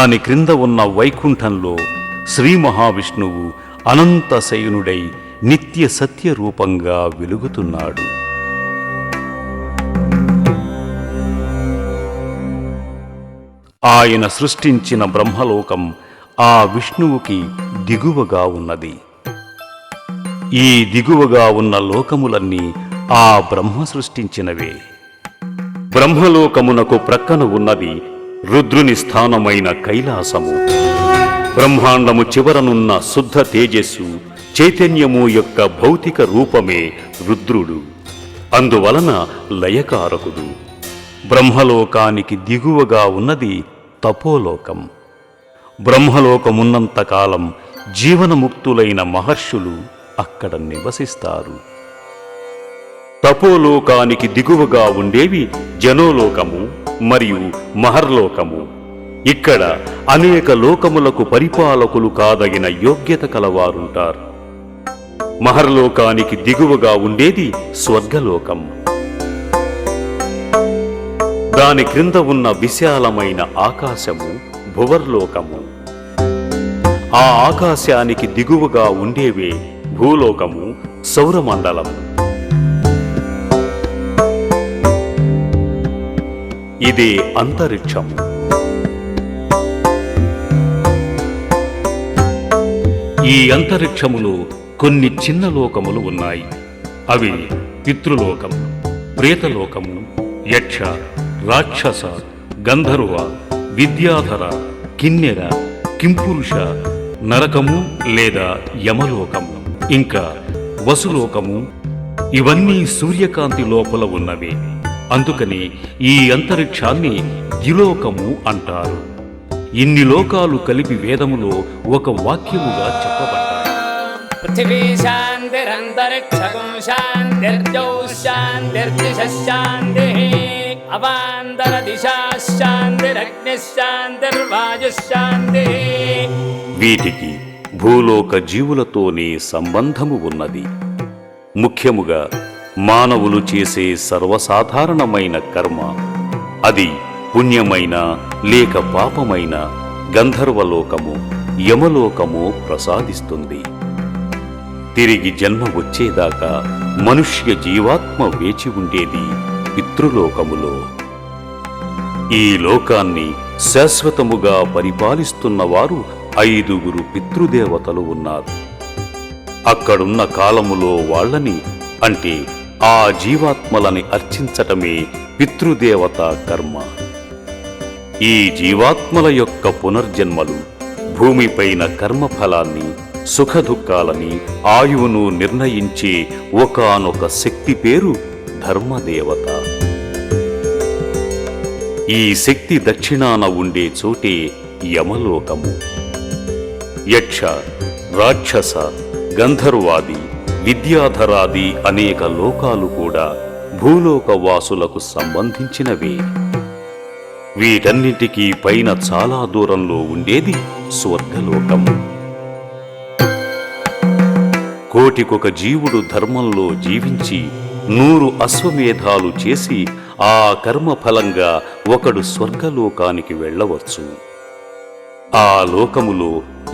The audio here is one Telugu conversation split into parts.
దాని క్రింద ఉన్న వైకుంఠంలో శ్రీ మహావిష్ణువు అనంతశయనుడై నిత్య సత్య రూపంగా వెలుగుతున్నాడు. ఆయన సృష్టించిన బ్రహ్మలోకం ఆ విష్ణువుకి దిగువగా ఉన్నది. ఈ దిగువగా ఉన్న లోకములన్నీ ఆ బ్రహ్మ సృష్టించినవే. బ్రహ్మలోకమునకు ప్రక్కన ఉన్నది రుద్రుని స్థానమైన కైలాసము. బ్రహ్మాండము చివరనున్న శుద్ధ తేజస్సు చైతన్యము యొక్క భౌతిక రూపమే రుద్రుడు. అందువలన లయకారకుడు. బ్రహ్మలోకానికి దిగువగా ఉన్నది తపోలోకం. బ్రహ్మలోకమున్నంతకాలం జీవనముక్తులైన మహర్షులు అక్కడ నివసిస్తారు. తపోలోకానికి దిగువగా ఉండేవి జనోలోకము మరియు మహర్లోకము. ఇక్కడ అనేక లోకములకు పరిపాలకులు కాదగిన యోగ్యత కలవారుంటారు. మహర్లోకానికి దిగువగా ఉండేది స్వర్గలోకం. దాని క్రింద ఉన్న విశాలమైన ఆకాశము భువర్లోకము. ఆ ఆకాశానికి దిగువగా ఉండేవే భూలోకము, సౌరమండలము. ఇదే అంతరిక్షము. ఈ అంతరిక్షములో కొన్ని చిన్న లోకములు ఉన్నాయి. అవి పితృలోకం, ప్రేతలోకము, యక్ష, రాక్షస, గంధర్వ, విద్యాధర, కిన్నెర, కింపురుష, నరకము లేదా యమలోకము, ఇంకా వసులోకము. ఇవన్నీ సూర్యకాంతి లోపల ఉన్నవి. అందుకని ఈ అంతరిక్షాన్ని ద్యులోకము అంటారు. ఇన్ని లోకాలు కలిపి వేదములో ఒక వాక్యముగా చెప్పబడ్డాయి. పృథివీ శాంతిరంతరిక్షకం శాంతిర్జౌ శాంతిర్దిశాంతిః అవాంతర దిశాశాంతిరగ్నిశాంతిర్వాయుశాంతిః. వీటికి భూలోక జీవులతోనే సంబంధము ఉన్నది. ముఖ్యముగా మానవులు చేసే సర్వసాధారణమైన కర్మ, అది పుణ్యమైన లేక పాపమైన గంధర్వలోకము, యమలోకము ప్రసాదిస్తుంది. తిరిగి జన్మ వచ్చేదాకా మనుష్య జీవాత్మ వేచి ఉండేది పితృలోకములో. ఈ లోకాన్ని శాశ్వతముగా పరిపాలిస్తున్నవారు 5 పితృదేవతలు ఉన్నారు. అక్కడున్న కాలములో వాళ్ళని, అంటే ఆ జీవాత్మలని అర్చించటమే పితృదేవత కర్మ. ఈ జీవాత్మల యొక్క పునర్జన్మలు భూమిపైన కర్మఫలాన్ని, సుఖదుఖాలని, ఆయువును నిర్ణయించే ఒకానొక శక్తి పేరు ధర్మదేవత. ఈ శక్తి దక్షిణాన ఉండే చోటే యమలోకము. యక్ష, రాక్షస, గంధర్వాది, విద్యాధరాది అనేక లోకాలు కూడా భూలోకవాసులకు సంబంధించినవే. వీటన్నిటికీ పైన చాలా దూరంలో ఉండేది స్వర్గలోకం. కోటికొక జీవుడు ధర్మంలో జీవించి 100 అశ్వమేధాలు చేసి ఆ కర్మఫలంగా ఒకడు స్వర్గలోకానికి వెళ్ళవచ్చు. ఆ లోకములో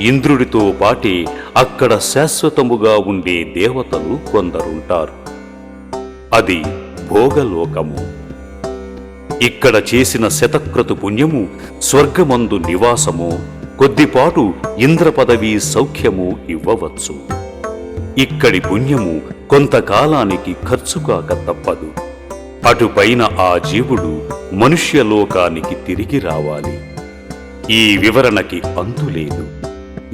ఇంద్రుడితో పాటే అక్కడ శాశ్వతముగా ఉండే దేవతలు కొందరుంటారు. అది భోగలోకము. ఇక్కడ చేసిన శతక్రతు పుణ్యము స్వర్గమందు నివాసము, కొద్దిపాటు ఇంద్రపదవి సౌఖ్యము ఇవ్వవచ్చు. ఇక్కడి పుణ్యము కొంతకాలానికి ఖర్చుకాక తప్పదు. అటుపైన ఆ జీవుడు మనుష్యలోకానికి తిరిగి రావాలి. ఈ వివరణకి అంతులేదు.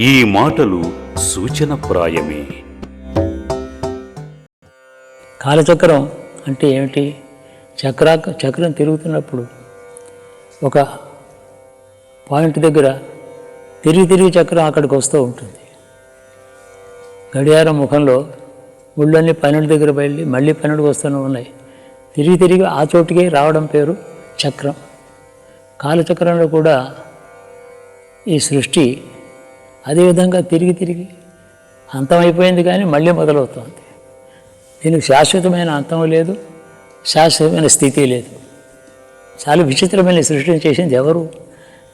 ఈ మాటలు సూచనప్రాయమే. కాలచక్రం అంటే ఏమిటి? చక్రం తిరుగుతున్నప్పుడు ఒక పాయింట్ దగ్గర తిరిగి చక్రం అక్కడికి వస్తూ ఉంటుంది. గడియారం ముఖంలో ముళ్ళన్నీ 12 దగ్గర బయలుదేరి మళ్ళీ 12కి వస్తూనే ఉన్నాయి. తిరిగి ఆ చోటుకే రావడం పేరు చక్రం. కాలచక్రంలో కూడా ఈ సృష్టి అదేవిధంగా తిరిగి అంతమైపోయింది, కానీ మళ్ళీ మొదలవుతుంది. దీనికి శాశ్వతమైన అంతం లేదు, శాశ్వతమైన స్థితి లేదు. చాలా విచిత్రమైన సృష్టిని చేసింది ఎవరు?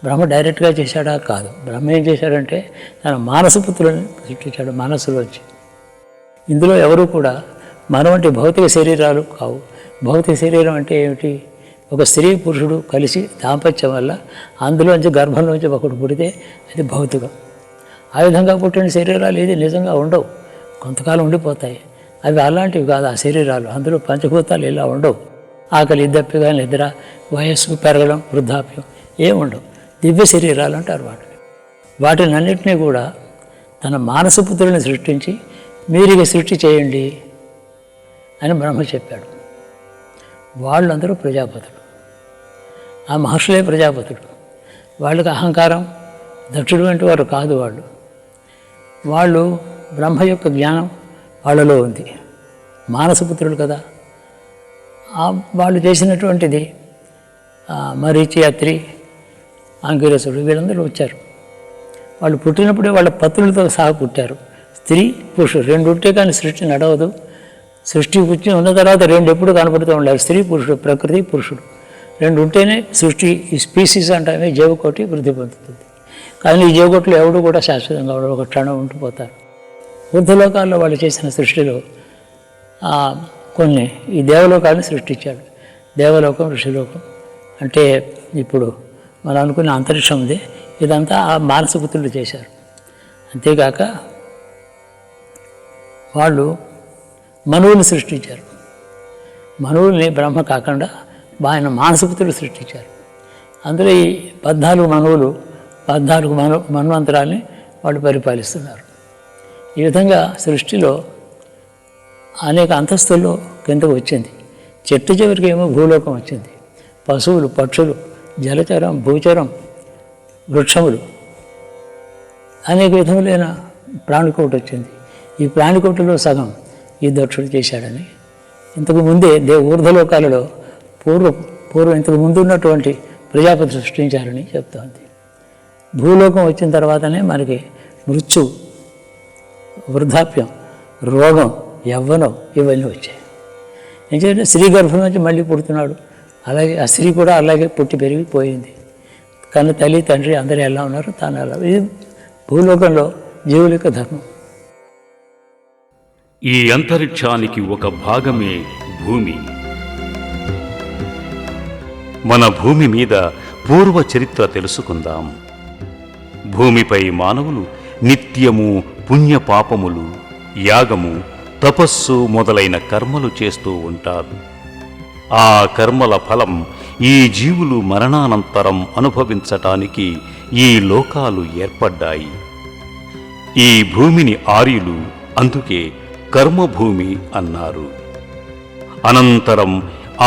బ్రహ్మ డైరెక్ట్గా చేశాడా? కాదు. బ్రహ్మ ఏం చేశాడంటే తన మానసపుత్రులను సృష్టించాడు మనస్సులోంచి. ఇందులో ఎవరు కూడా మన వంటి భౌతిక శరీరాలు కావు. భౌతిక శరీరం అంటే ఏమిటి? ఒక స్త్రీ పురుషుడు కలిసి దాంపత్యం వల్ల అందులోంచి గర్భంలోంచి ఒకడు పుడితే అది భౌతికం. ఆ విధంగా పుట్టిన శరీరాలు ఏది నిజంగా ఉండవు, కొంతకాలం ఉండిపోతాయి. అవి అలాంటివి కాదు ఆ శరీరాలు. అందులో పంచభూతాలు ఇలా ఉండవు. ఆకలి, దప్పిక, నిద్ర, వయస్సు పెరగడం, వృద్ధాప్యం ఏముండవు. దివ్య శరీరాలు అంటారు వాటిని. వాటిని అన్నింటినీ కూడా తన మానసపుత్రులను సృష్టించి మీరిగా సృష్టి చేయండి అని బ్రహ్మ చెప్పాడు. వాళ్ళందరూ ప్రజాపతులు. ఆ మహర్షులే ప్రజాపతులు. వాళ్ళకి అహంకారం, దక్షుడు వంటి వారు కాదు. వాళ్ళు బ్రహ్మ యొక్క జ్ఞానం వాళ్ళలో ఉంది. మానసపుత్రులు కదా. వాళ్ళు చేసినటువంటిది మరీచి, అత్రి, అంకిరసుడు వీళ్ళందరూ వచ్చారు. వాళ్ళు పుట్టినప్పుడే వాళ్ళ పత్రులతో సహా పుట్టారు. స్త్రీ పురుషుడు రెండు ఉంటే కానీ సృష్టి నడవదు. సృష్టి పుట్టి ఉన్న తర్వాత రెండు ఎప్పుడు కనపడుతూ ఉండాలి. స్త్రీ పురుషుడు, ప్రకృతి పురుషుడు రెండు ఉంటేనే సృష్టి. ఈ స్పీసీస్ అంటే జీవకోటి వృద్ధి పొందుతుంది. కానీ ఈ జీవకోట్లు ఎవడు కూడా శాశ్వతంగా ఒక క్షణం ఉండిపోతారు. ఊర్ధ్వలోకాల్లో వాళ్ళు చేసిన సృష్టిలో కొన్ని ఈ దేవలోకాలను సృష్టించాడు. దేవలోకం, ఋషిలోకం అంటే ఇప్పుడు మనం అనుకునే అంతరిక్షం ఉంది. ఇదంతా ఆ మానసపుత్రులు చేశారు. అంతేకాక వాళ్ళు మనువుని సృష్టించారు. మనువుల్ని బ్రహ్మ కాకుండా ఆయన మానసపుత్రులు సృష్టించారు. అందులో ఈ 14 మనువులు, 14 మన్వంతరాల్ని వాళ్ళు పరిపాలిస్తున్నారు. ఈ విధంగా సృష్టిలో అనేక అంతస్తుల్లో కిందకు వచ్చింది. చెట్టు చివరికి ఏమో భూలోకం వచ్చింది. పశువులు, పక్షులు, జలచరం, భూచరం, వృక్షములు అనేక విధములైన ప్రాణికోటి వచ్చింది. ఈ ప్రాణికోటిలో సగం ఈ దక్షుడు చేశాడని ఇంతకు ముందే ఊర్ధ్వలోకాలలో పూర్వం ఇంతకు ముందు ఉన్నటువంటి ప్రజాపతి సృష్టించారని చెప్తోంది. భూలోకం వచ్చిన తర్వాతనే మనకి మృత్యు, వృద్ధాప్యం, రోగం, యవ్వనం ఇవన్నీ వచ్చాయి. ఎందుకంటే స్త్రీ గర్భం నుంచి మళ్ళీ పుడుతున్నాడు. అలాగే ఆ స్త్రీ కూడా అలాగే పుట్టి పెరిగిపోయింది. కానీ తల్లి తండ్రి అందరూ ఎలా ఉన్నారు, తాను ఎలా. ఇది భూలోకంలో జీవుల యొక్క ధర్మం. ఈ అంతరిక్షానికి ఒక భాగమే భూమి. మన భూమి మీద పూర్వ చరిత్ర తెలుసుకుందాం. భూమిపై మానవులు నిత్యము పుణ్యపాపములు, యాగము, తపస్సు మొదలైన కర్మలు చేస్తూ ఉంటారు. ఆ కర్మల ఫలం ఈ జీవులు మరణానంతరం అనుభవించటానికి ఈ లోకాలు ఏర్పడ్డాయి. ఈ భూమిని ఆర్యులు అందుకే కర్మభూమి అన్నారు. అనంతరం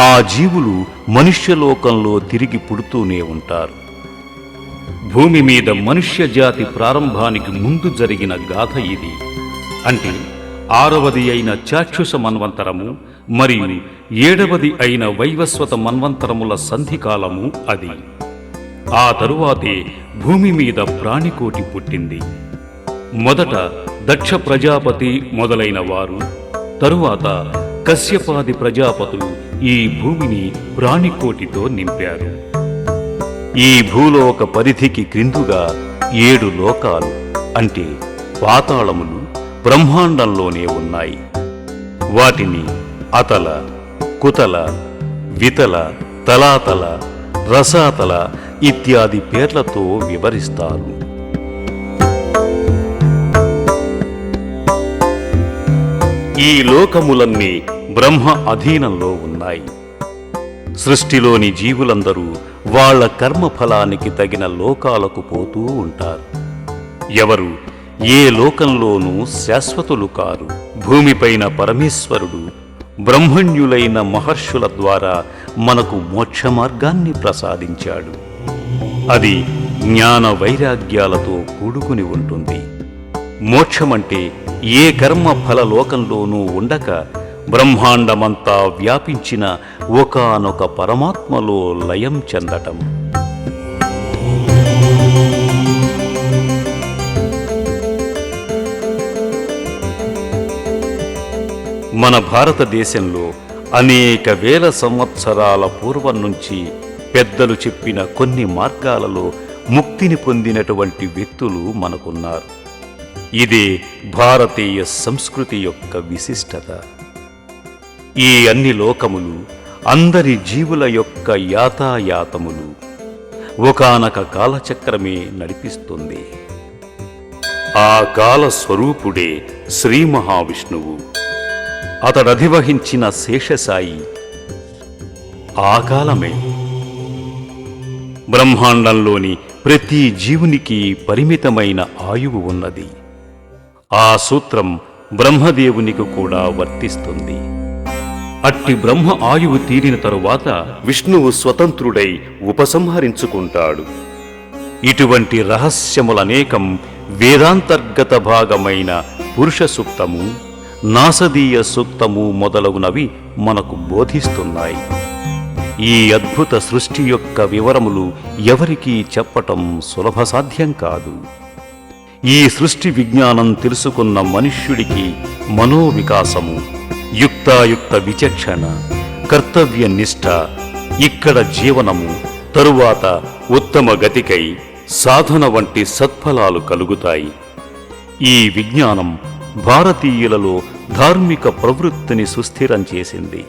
ఆ జీవులు మనుష్యలోకంలో తిరిగి పుడుతూనే ఉంటారు. భూమి మీద మనుష్య జాతి ప్రారంభానికి ముందు జరిగిన గాథ ఇది. అంటే 6వది అయిన చాక్షుష మన్వంతరము మరియు 7వది అయిన వైవస్వత మన్వంతరముల సంధికాలము అది. ఆ తరువాతే భూమి మీద ప్రాణికోటి పుట్టింది. మొదట దక్ష ప్రజాపతి మొదలైన వారు, తరువాత కశ్యపాది ప్రజాపతులు ఈ భూమిని ప్రాణికోటితో నింపారు. ఈ భూలోక పరిధికి క్రిందుగా 7 లోకాలు అంటే పాతాళములు బ్రహ్మాండంలోనే ఉన్నాయి. వాటిని అతల, కుతల, వితల, తలాతల, రసాతల ఇత్యాది పేర్లతో వివరిస్తారు. ఈ లోకములన్నీ బ్రహ్మ అధీనంలో ఉన్నాయి. సృష్టిలోని జీవులందరూ వాళ్ళ కర్మఫలానికి తగిన లోకాలకు పోతూ ఉంటారు. ఎవరు ఏ లోకంలోనూ శాశ్వతులు కారు. భూమిపైన పరమేశ్వరుడు బ్రహ్మణ్యులైన మహర్షుల ద్వారా మనకు మోక్ష మార్గాన్ని ప్రసాదించాడు. అది జ్ఞాన వైరాగ్యాలతో కూడుకుని ఉంటుంది. మోక్షమంటే ఏ కర్మ ఫల లోకంలోనూ ఉండక బ్రహ్మాండమంతా వ్యాపించిన ఒకానొక పరమాత్మలో లయం చెందటం. మన భారతదేశంలో అనేక వేల సంవత్సరాల పూర్వం నుంచి పెద్దలు చెప్పిన కొన్ని మార్గాలలో ముక్తిని పొందినటువంటి వ్యక్తులు మనకున్నారు. ఇదే భారతీయ సంస్కృతి యొక్క విశిష్టత. ఈ అన్ని లోకములు, అందరి జీవుల యొక్క యాతాయాతములు ఒకానొక కాలచక్రమే నడిపిస్తుంది. ఆ కాల స్వరూపుడే శ్రీ మహావిష్ణువు. అతడధివహించిన శేషసాయి ఆ కాలమే. బ్రహ్మాండంలోని ప్రతి జీవునికి పరిమితమైన ఆయువు ఉన్నది. ఆ సూత్రం బ్రహ్మదేవునికి కూడా వర్తిస్తుంది. అట్టి బ్రహ్మ ఆయువు తీరిన తరువాత విష్ణువు స్వతంత్రుడై ఉపసంహరించుకుంటాడు. ఇటువంటి రహస్యములనేకం వేదాంతర్గత భాగమైన పురుష సూక్తము, నాసదీయ సూక్తము మొదలగునవి మనకు బోధిస్తున్నాయి. ఈ అద్భుత సృష్టి యొక్క వివరములు ఎవరికీ చెప్పటం సులభ సాధ్యం కాదు. ఈ సృష్టి విజ్ఞానం తెలుసుకున్న మనుష్యుడికి మనోవికాసము, యుక్తాయుక్త విచక్షణ, కర్తవ్య నిష్ఠ, ఇక్కడ జీవనము, తరువాత ఉత్తమ గతికై సాధన వంటి సత్ఫలాలు కలుగుతాయి. ఈ విజ్ఞానం భారతీయులలో ధార్మిక ప్రవృత్తిని సుస్థిరం చేసింది.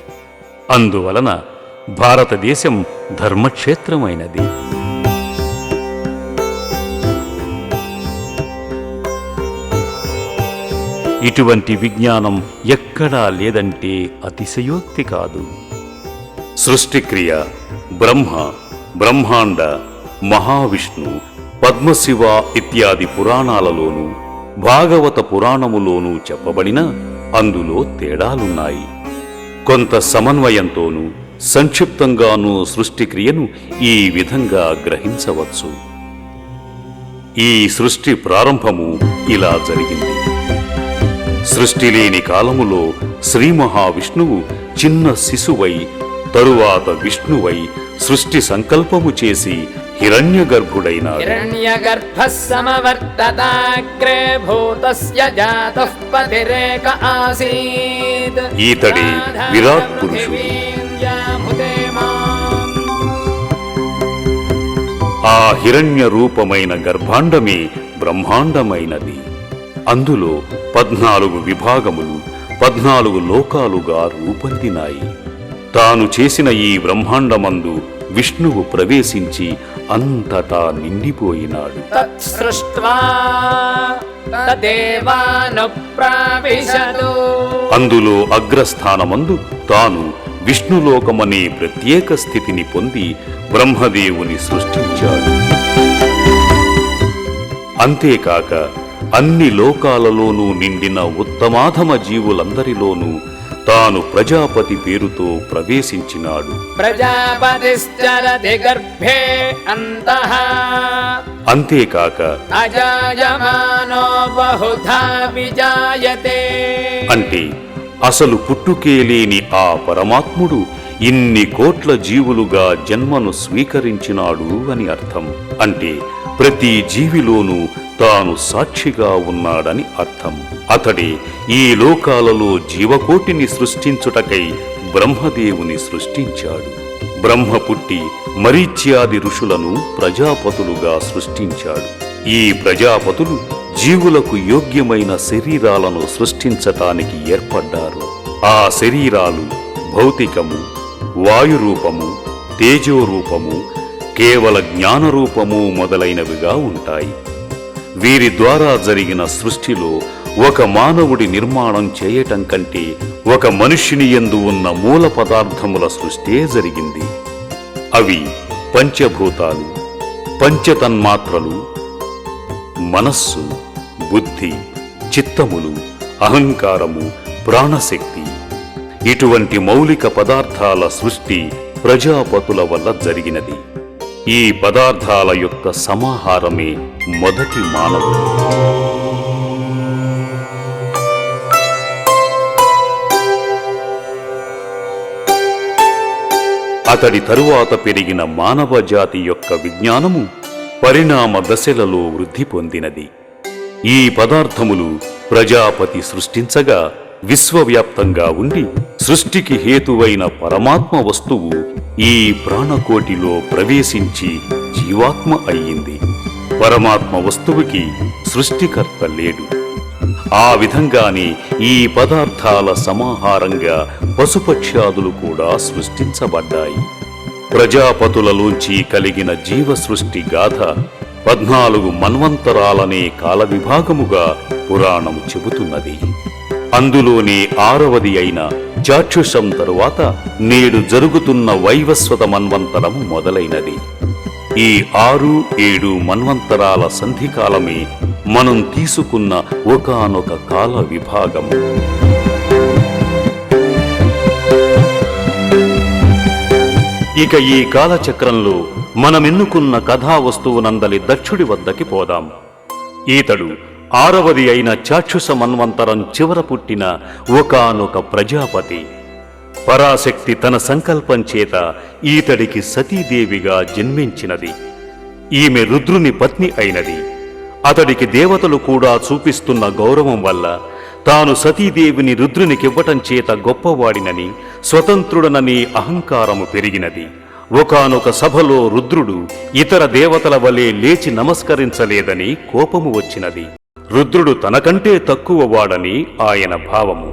అందువలన భారతదేశం ధర్మక్షేత్రమైనది. ఇటువంటి విజ్ఞానం ఎక్కడా లేదంటే అతిశయోక్తి కాదు. సృష్టిక్రియ, బ్రహ్మ, బ్రహ్మాండ, మహావిష్ణు, పద్మశివ ఇత్యాది పురాణాలలోనూ భాగవత పురాణములోనూ చెప్పబడిన అందులో తేడాలున్నాయి. కొంత సమన్వయంతోనూ సంక్షిప్తంగానూ సృష్టిక్రియను ఈ విధంగా గ్రహించవచ్చు. ఈ సృష్టి ప్రారంభము ఇలా జరిగింది. సృష్టి లేని కాలములో శ్రీ మహావిష్ణువు చిన్న శిశువై, తరువాత విష్ణువై సృష్టి సంకల్పము చేసి హిరణ్యగర్భుడైనాడు. హిరణ్యగర్భః సమవర్తతాగ్రే భూతస్య జాతః పతిరేక ఆసీత్. ఈతడే విరాట్ పురుషుడు. ఆ హిరణ్య రూపమైన గర్భాండమే బ్రహ్మాండమైనది. అందులో 14 విభాగములు, 14 లోకాలుగా రూపొందినాయి. తాను చేసిన ఈ బ్రహ్మాండమందు విష్ణువు ప్రవేశించి అంతటా నిండిపోయినాడు. అందులో అగ్రస్థానమందు తాను విష్ణులోకమనే ప్రత్యేక స్థితిని పొంది బ్రహ్మదేవుని సృష్టించాడు. అంతేకాక అన్ని లోకాలలోనూ నిండిన ఉత్తమాధమ జీవులందరిలోనూ తాను ప్రజాపతి పేరుతో ప్రవేశించినాడు. ప్రజాపతిశ్చరతి గర్భే అంతః. అంతేకాక అజాయమానో బహుధా విజాయతే. అంటే అసలు పుట్టుకే లేని ఆ పరమాత్ముడు ఇన్ని కోట్ల జీవులుగా జన్మను స్వీకరించినాడు అని అర్థం. అంటే ప్రతి జీవిలోనూ తాను సాక్షిగా ఉన్నాడని అర్థం. అతడే ఈ లోకాలలో జీవకోటిని సృష్టించుటకై బ్రహ్మదేవుని సృష్టించాడు. బ్రహ్మ పుట్టి మరీచ్యాది ఋషులను ప్రజాపతులుగా సృష్టించాడు. ఈ ప్రజాపతులు జీవులకు యోగ్యమైన శరీరాలను సృష్టించటానికి ఏర్పడ్డారు. ఆ శరీరాలు భౌతికము, వాయురూపము, తేజోరూపము, కేవల జ్ఞానరూపము మొదలైనవిగా ఉంటాయి. వీరి ద్వారా జరిగిన సృష్టిలో ఒక మానవుడి నిర్మాణం చేయటం కంటే ఒక మనుష్యుని యందు ఉన్న మూల పదార్థముల సృష్టే జరిగింది. అవి పంచభూతాలు, పంచతన్మాత్రలు, మనస్సు, బుద్ధి, చిత్తములు, అహంకారము, ప్రాణశక్తి. ఇటువంటి మౌలిక పదార్థాల సృష్టి ప్రజాపతుల వల్ల జరిగినది. ఈ పదార్థాల యొక్క సమాహారమే మొదటి మానవుడు. అతడి తరువాత పెరిగిన మానవ జాతి యొక్క విజ్ఞానము పరిణామ దశలలో వృద్ధి పొందినది. ఈ పదార్థములు ప్రజాపతి సృష్టించగా విశ్వవ్యాప్తంగా ఉండి సృష్టికి హేతువైన పరమాత్మ వస్తువు ఈ ప్రాణకోటిలో ప్రవేశించి జీవాత్మ అయ్యింది. పరమాత్మ వస్తువుకి సృష్టికర్త లేడు. ఆ విధంగానే ఈ పదార్థాల సమాహారంగా పశుపక్ష్యాదులు కూడా సృష్టించబడ్డాయి. ప్రజాపతులలోంచి కలిగిన జీవ సృష్టి గాథ 14 మన్వంతరాలనే కాల విభాగముగా పురాణము చెబుతున్నది. అందులోనే 6వది అయిన చాక్షుషం తరువాత నేడు జరుగుతున్న వైవస్వత మన్వంతరము మొదలైనది. ఈ 6, 7 మన్వంతరాల సంధికాలమే మనం తీసుకున్న ఒకానొక కాల విభాగము. ఇక ఈ కాలచక్రంలో మనమెన్నుకున్న కథా వస్తువునందలి దక్షుడి వద్దకి పోదాం. ఈతడు 6వది అయిన చాక్షుష మన్వంతరం చివర పుట్టిన ఒకానొక ప్రజాపతి. పరాశక్తి తన సంకల్పం చేత ఈతడికి సతీదేవిగా జన్మించినది. ఈమె రుద్రుని పత్ని అయినది. అతడికి దేవతలు కూడా చూపిస్తున్న గౌరవం వల్ల తాను సతీదేవిని రుద్రునికివ్వటం చేత గొప్పవాడినని, స్వతంత్రుడనని అహంకారము పెరిగినది. ఒకానొక సభలో రుద్రుడు ఇతర దేవతల వలె లేచి నమస్కరించలేదని కోపము వచ్చినది. రుద్రుడు తనకంటే తక్కువ వాడని ఆయన భావము.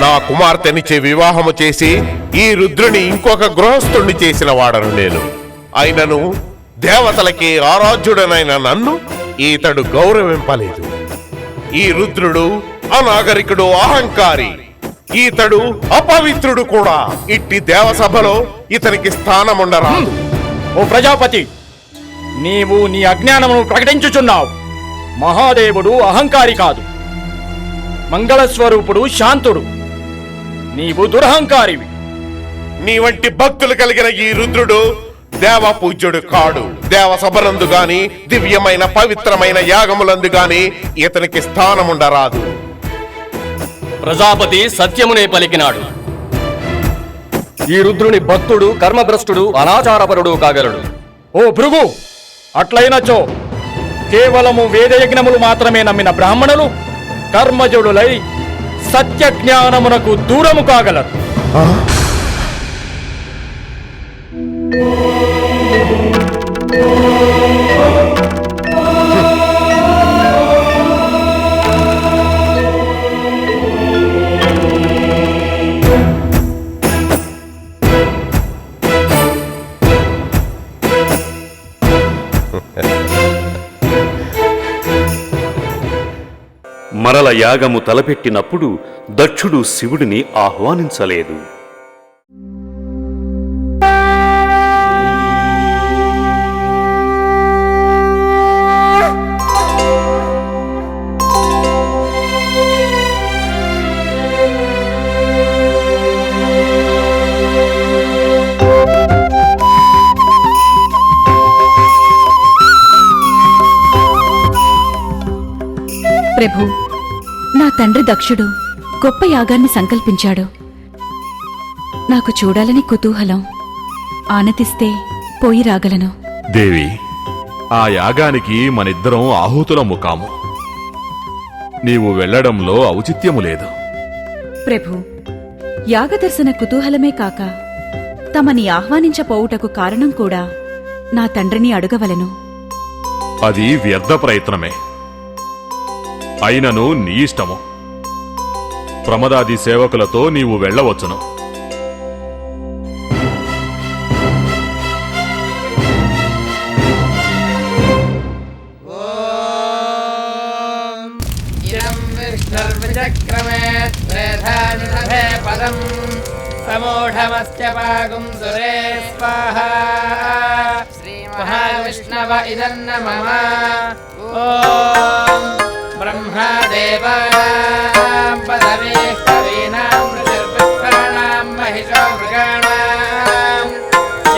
నా కుమార్తెనిచ్చే వివాహము చేసి ఈ రుద్రుని ఇంకొక గృహస్థుణ్ణి చేసిన వాడను నేను. అయినను దేవతలకి ఆరాధ్యుడనైన నన్ను ఈతడు గౌరవింపలేదు. ఈ రుద్రుడు అనాగరికుడు, అహంకారి. ఈతడు అపవిత్రుడు కూడా. ఇట్టి దేవసభలో ఇతనికి స్థానముండరాదు. ఓ ప్రజాపతి, నీవు నీ అజ్ఞానమును ప్రకటించుచున్నావు. మహాదేవుడు అహంకారి కాదు, మంగళస్వరూపుడు, శాంతుడు. నీవు దురహంకారివి. నీ వంటి భక్తులు కలిగిన ఈ రుద్రుడు దేవ పూజ్యుడు కాడు. దేవసభనందు గాని, దివ్యమైన పవిత్రమైన యాగములందు గాని ఇతనికి స్థానముండరాదు. ప్రజాపతి సత్యమునే పలికినాడు. ఈ రుద్రుని భక్తుడు, కర్మభ్రష్టుడు, అనాచారపరుడు కాగలడు. ఓ భృగు, అట్లయినచో కేవలము వేదయజ్ఞములు మాత్రమే నమ్మిన బ్రాహ్మణులు కర్మజుడులై సత్య జ్ఞానమునకు దూరము కాగలరు. మరల యాగము తలపెట్టినప్పుడు దక్షుడు శివుడిని ఆహ్వానించలేదు. ప్రభు, నా తండ్రి దక్షుడు గొప్ప యాగాన్ని సంకల్పించాడు. నాకు చూడాలని కుతూహలం. ఆనతిస్తే పోయి రాగలను. దేవి, ఆ యాగానికి మనిద్దరం ఆహూతులము కాము. నీవు వెళ్లడంలో ఔచిత్యము లేదు. ప్రభు, యాగదర్శన కుతూహలమే కాక తమని ఆహ్వానించపోవుటకు కారణం కూడా నా తండ్రిని అడుగవలను. అది వ్యర్థ ప్రయత్నమే. అయినను నీ ఇష్టము. ప్రమదాది సేవకులతో నీవు వెళ్ళవచ్చును. चक्रमे त्रेधानि लभे पदम् समूढमस्य पागुं सुरे स्वाहा श्रीमहाविष्णव इदन्न मम ॐ ब्रह्मदेवानां पदवे कवीनां ऋषिर्विप्राणां महिषो मृगाणां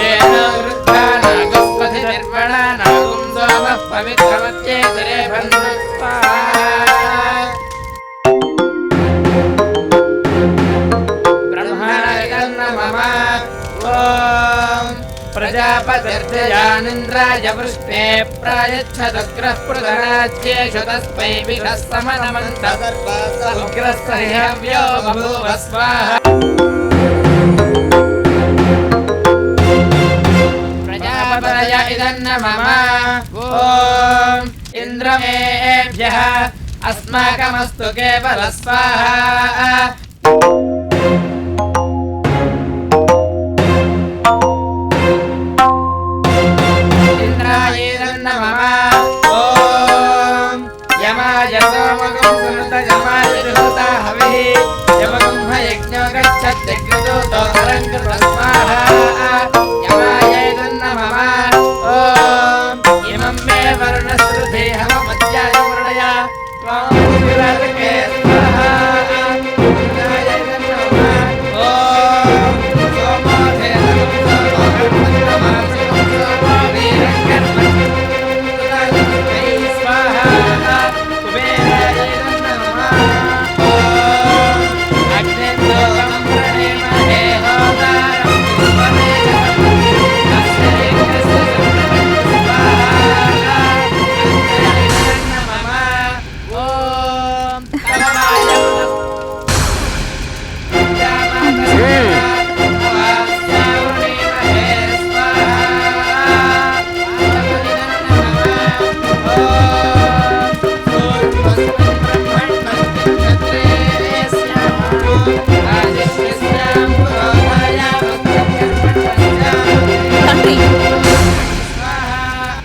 येन वृद्धानागस्पतिर्वणा नागुं सोमः पवित्रमत्येतरे भन्नु स्वाहा प्रजापतिर्जयानिन्द्राय वृष्णे प्रायच्छदग्रः पृतराज्येषु तस्मै विषः समनमन्तः उग्रस्य हव्यो बभूव स्वाहा प्रजापतय इदन्न मम ॐ इन्द्रमेभ्यः अस्माकमस्तु केवल स्वाहा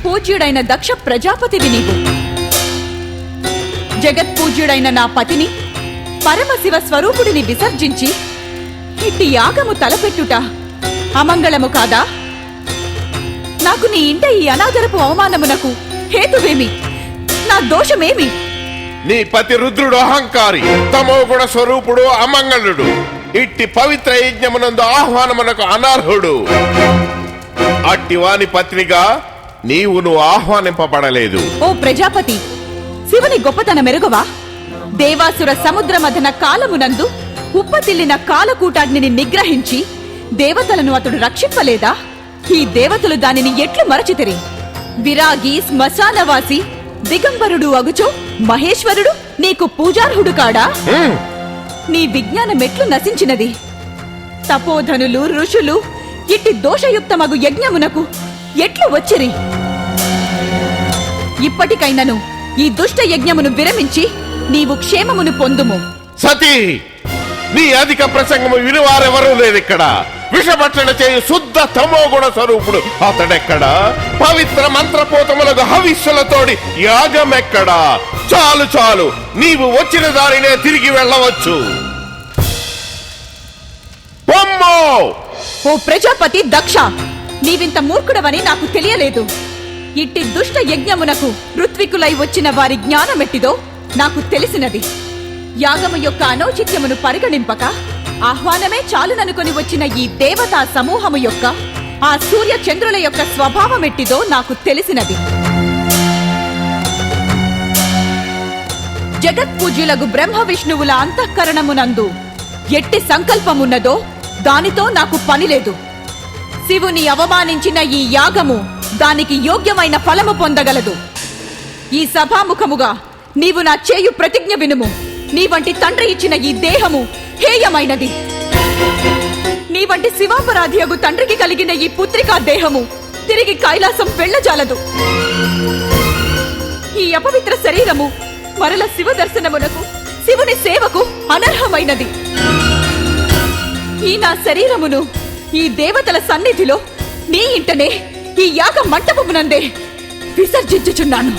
పూజ్యుడైన దక్ష ప్రజాపతివి నీవు. జగత్పూజ్యుడైన నా పతిని పరమశివ స్వరూపుడిని విసర్జించి ఇట్టి యాగము తలపెట్టుట అమంగళము కాదా? నాకు నీ ఇంట ఈ అనాదరపు అవమానమునకు హేతువేమి? నా దోషమేమి? నీ పతి రుద్రుడు అహంకారి, తమోగుణ స్వరూపుడు, అమంగళుడు. ఇట్టి పవిత్ర యజ్ఞమునందు ఆహ్వానమునకు అనర్హుడు. అట్టి వాని పత్నిగా నీవును ఆహ్వానింపబడలేదు. ఓ ప్రజాపతి, శివుని గొప్పతన మెరుగవా? దేవాసుర సముద్ర మథన కాలమునందు ఉప్పతిల్లిన కాలకూటాగ్నిని నిగ్రహించి దేవతలను అతడు రక్షింపలేదా? ఈ దేవతలు దానిని ఎట్లు మరచితిరి? విరాగి, శ్మశానవాసి, దిగంబరుడు అగుచో మహేశ్వరుడు నీకు పూజార్హుడు కాడా? నీ విజ్ఞానమెట్లు నశించినది? తపోధనులు, ఋషులు ఇట్టి దోషయుక్తమగు యజ్ఞమునకు ఎట్లు వచ్చిరి? ఇప్పటికైనను ఈ దుష్ట యజ్ఞమును విరమించి నీవు క్షేమమును పొందుము. సతీ, నీ అధిక ప్రసంగము వినివారెవరూ లేదిక్కడ. విషభక్షణ చేయు శుద్ధ తమోగుణ స్వరూపుడు అతడెక్కడా? పవిత్ర మంత్రపోతములకు హవిస్సులతోడి యాగమెక్కడా? చాలు చాలు, నీవు వచ్చిన దారినే తిరిగి వెళ్ళవచ్చు. పొమ్మో! ఓ ప్రజాపతి దక్ష, నీవింత మూర్ఖుడవని నాకు తెలియలేదు. ఇట్టి దుష్ట యజ్ఞమునకు ఋత్వికులై వచ్చిన వారి జ్ఞానమెట్టిదో నాకు తెలిసినది. యాగము యొక్క అనౌచిత్యమును పరిగణింపక ఆహ్వానమే చాలుననుకొని వచ్చిన ఈ దేవతా సమూహము యొక్క ఆ సూర్య చంద్రుల యొక్క స్వభావమెట్టిదో నాకు తెలిసినది. జగత్పూజ్యులగు బ్రహ్మ విష్ణువుల అంతఃకరణమునందు ఎట్టి సంకల్పమున్నదో దానితో నాకు పనిలేదు. శివుని అవమానించిన ఈ యాగము దానికి యోగ్యమైన ఫలము పొందగలదు. ఈ సభాముఖముగా నీవు నా చేయు ప్రతిజ్ఞ వినుము. నీ వంటి తండ్రి ఇచ్చిన ఈ దేహము హేయమైనది. నీ వంటి శివాపరాధియగు తండ్రికి కలిగిన ఈ పుత్రికా దేహము తిరిగి కైలాసం వెళ్ళజాలదు. ఈ అపవిత్ర శరీరము మరల శివ దర్శనమునకు, శివుని సేవకు అనర్హమైనది. ఈ నా శరీరమును ఈ దేవతల సన్నిధిలో నీ ఇంటనే ఈ యాగ మంటపమునందే విసర్జించుచున్నాను.